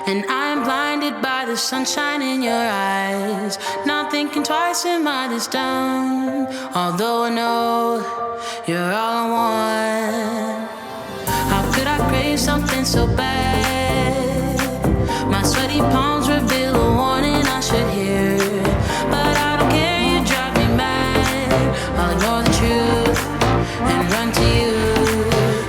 And I'm blinded by the sunshine in your eyes. Not thinking twice, am I this dumb? Although I know you're all I want. How could I crave something so bad? My sweaty palms reveal a warning I should hear. But I don't care, you drive me mad. I'll ignore the truth and run to you.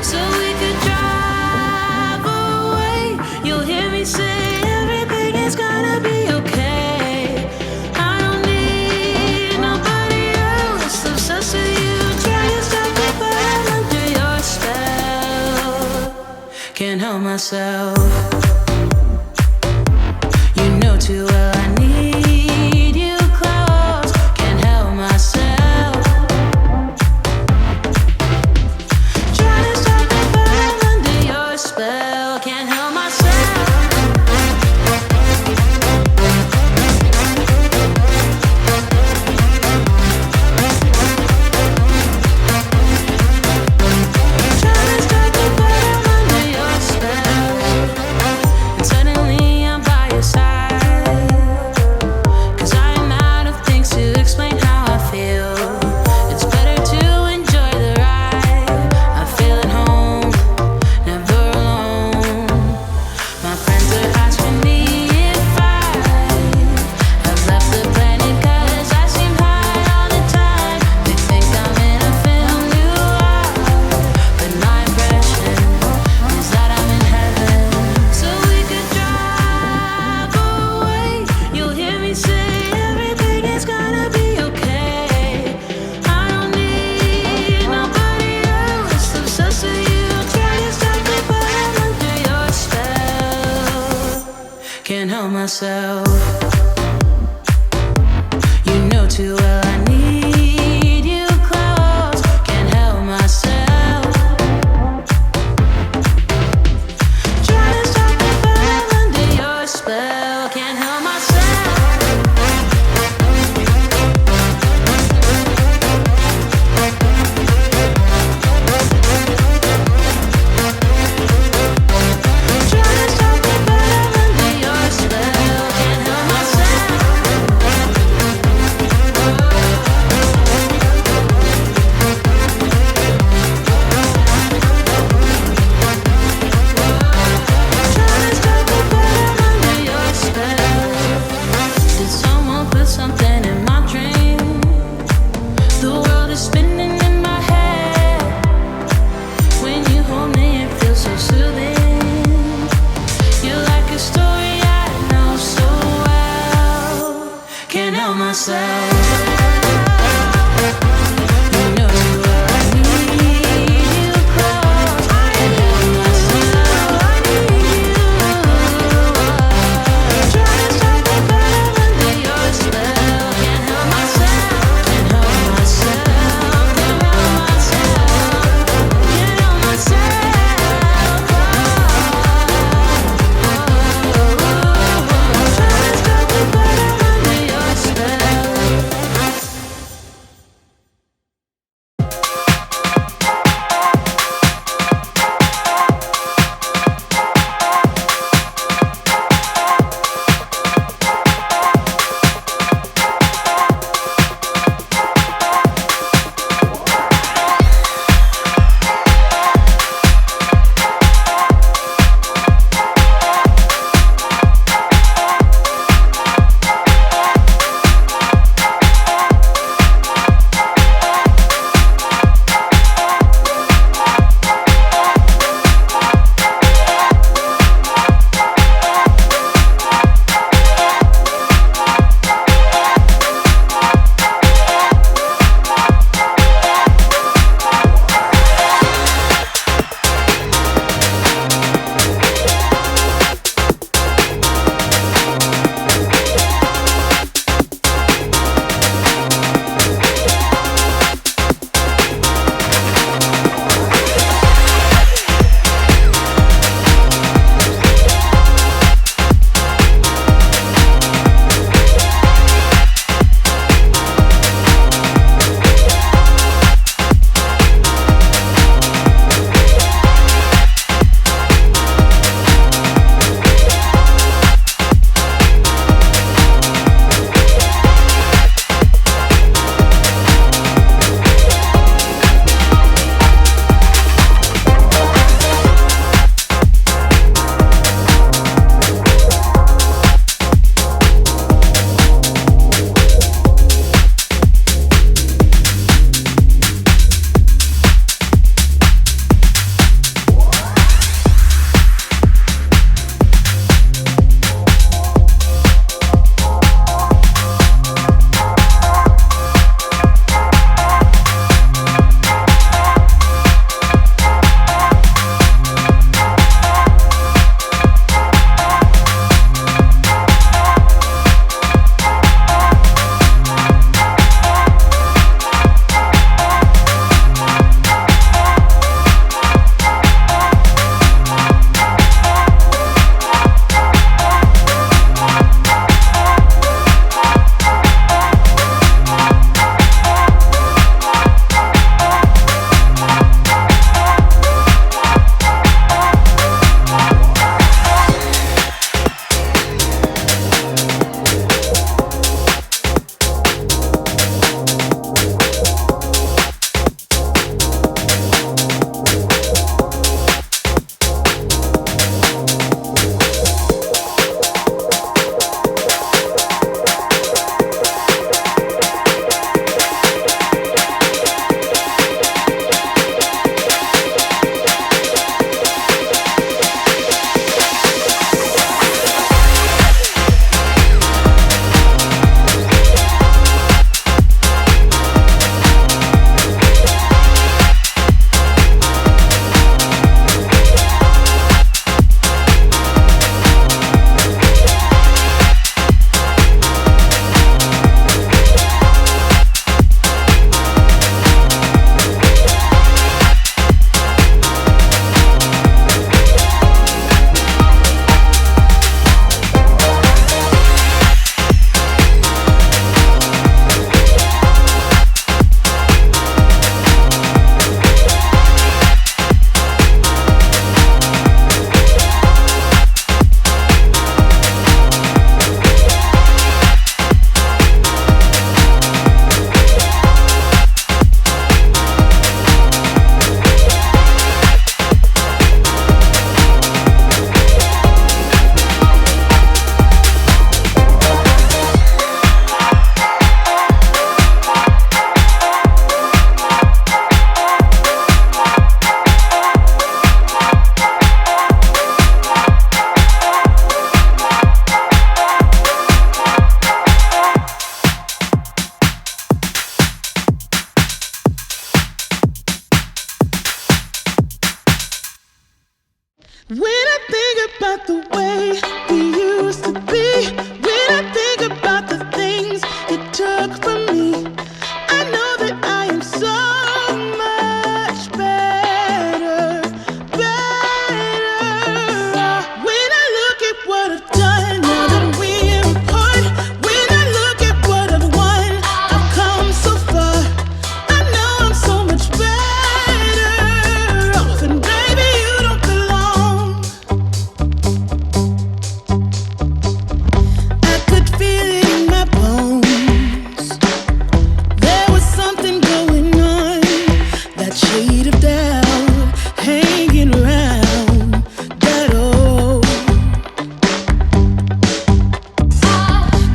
So we could drive away. You'll hear me say everything is gonna be okay. I don't need nobody else. Obsessed with you, try to stop me, but I'm under your spell. Can't help myself. You know too well I need you close. Can't help myself. Try to stop me, but I'm under your spell. Can't help myself. Try to stop me, but I'm under your spell. And suddenly I'm by your side. 'Cause I'm out of things to explain how I feel. It's better to enjoy the ride. I feel at home, never alone. My friends are asking me if I have left the planet 'cause I seem high all the time. They think I'm in a film noir, but my impression is that I'm in heaven. So we could drive away. You'll hear me say everything is gonna be okay. I don't need nobody else. Obsessed with you, try to stop me, but I'm under your spell. Can't help myself. You know too well I need you close. Can't help myself. Try to stop me, but I'm under your spell. Can't help myself. Try to stop me, but I'm under your spell. Can't help myself. Try to stop me, but I'm under your spell. Did someone put something in my drink? The world is spinning in my head. When you hold me, it feels so soothing. You're like a story I know so well. Can't help myself. You know too well I need you close. Can't help myself. I need you. Try to stop me, but I'm under your spell. Can't help myself. Can't help myself. Can't help myself. Can't help myself. Try to stop me, but I'm under your spell.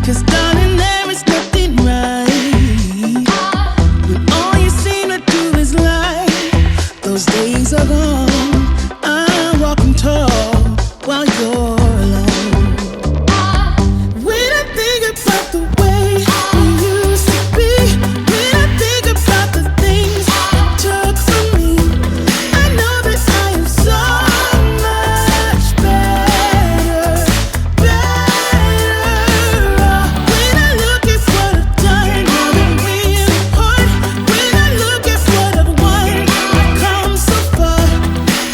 'Cause darling, there is nothing right when all you seem to do is lie. Those days are gone. I'm walking tall while you're alone. When I think about the way we used to be, when I think about the things you took from me, I know that I am so much better, better off. When I look at what I've done, now that we're apart, when I look at what I've won, I've come so far.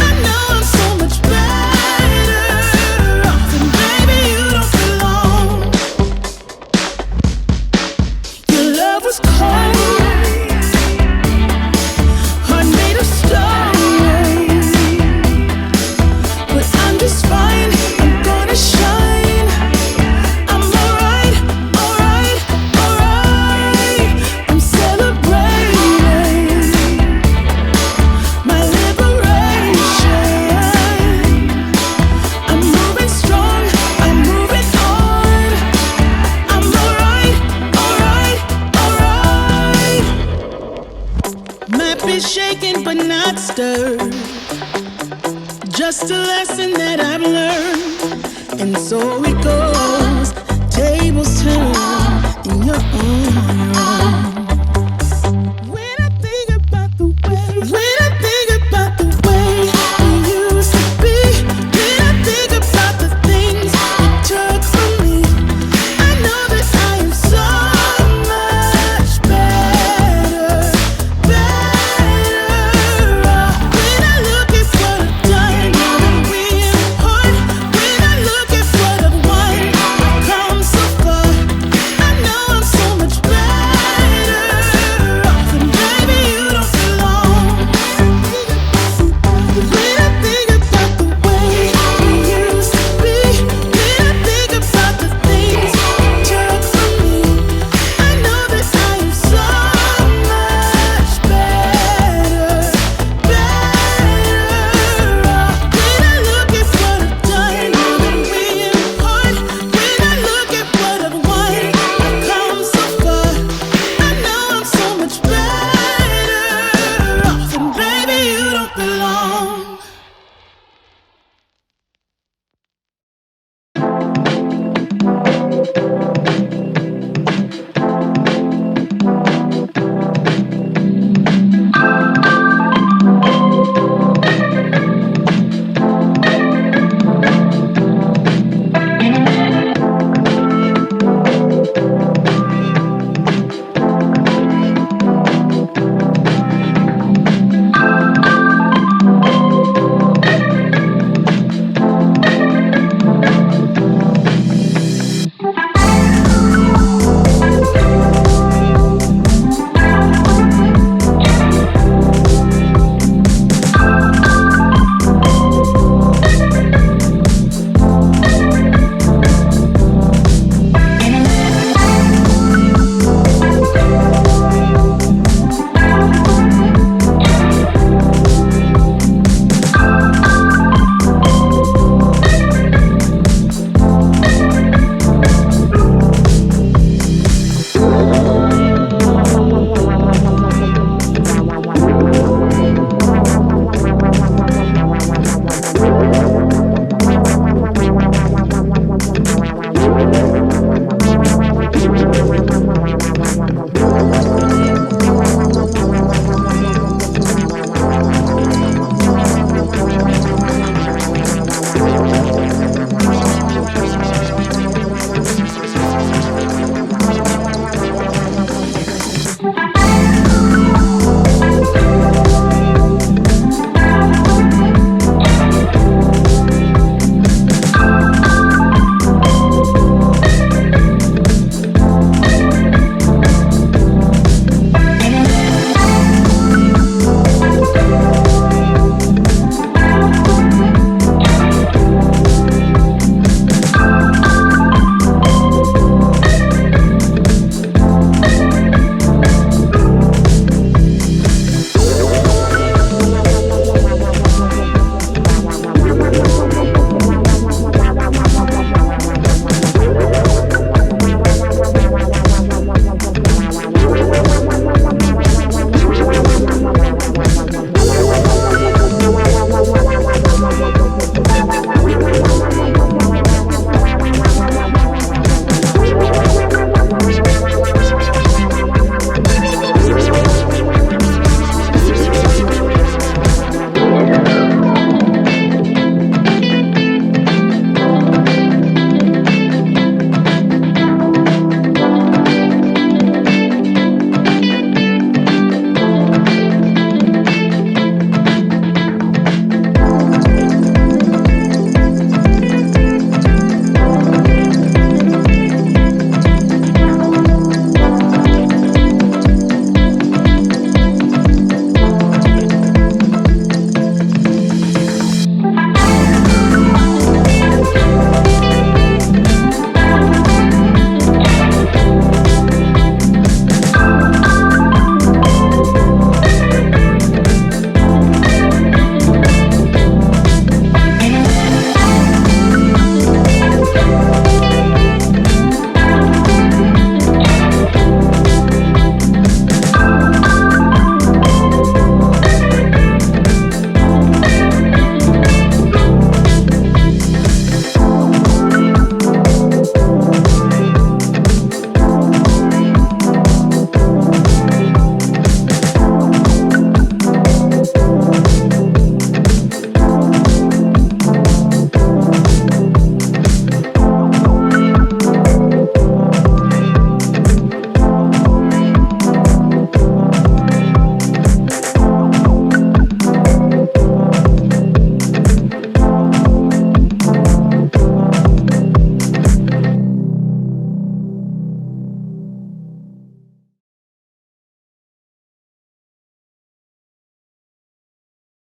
I know I'm so much better off, and baby, you don't belong. Your love was cold, heart made of stone, but I'm just fine. I'm gonna shine. I'm alright, alright, alright. I'm celebrating my liberation. I'm moving strong, I'm moving on. I'm alright, alright, alright. Might be shaken but not stirred. Just a lesson that I've learned, and so it